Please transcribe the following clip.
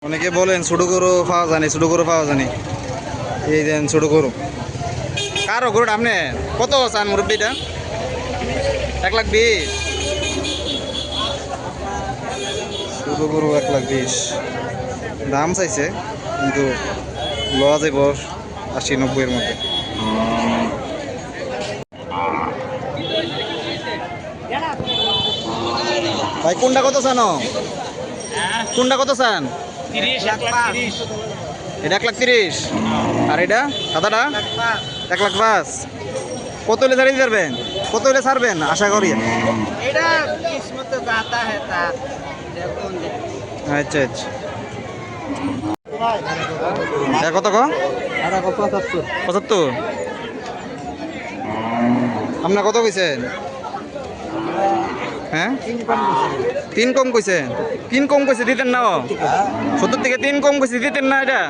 অনেকে বলেন ছোট গরু পাওয়া জানি, ছোট গরু পাওয়া জানি। এই দেন ছোট গরু। কারো গরুটা আপনি কত চান মুরব্বীটা? 1,20,000। ছোট গরু 1,20,000 দাম চাইছে, কিন্তু লওয়া যাইব 80-90-এর মধ্যে। ভাই কোনটা কত চান? কোনটা কত চান? এটা 1,30,000। আর এটা সাদাটা 1,05,000। কত হলে ছাড়িয়ে ছাড়বেন? কত হলে ছাড়বেন আশা করি? আচ্ছা আচ্ছা। কত 75? আপনার কত কইছেন? হ্যাঁ 3 কম কইছে। 3 কম কইছে দিতেন না? 70 থেকে 3 কম কইছে দিতেন না? এটা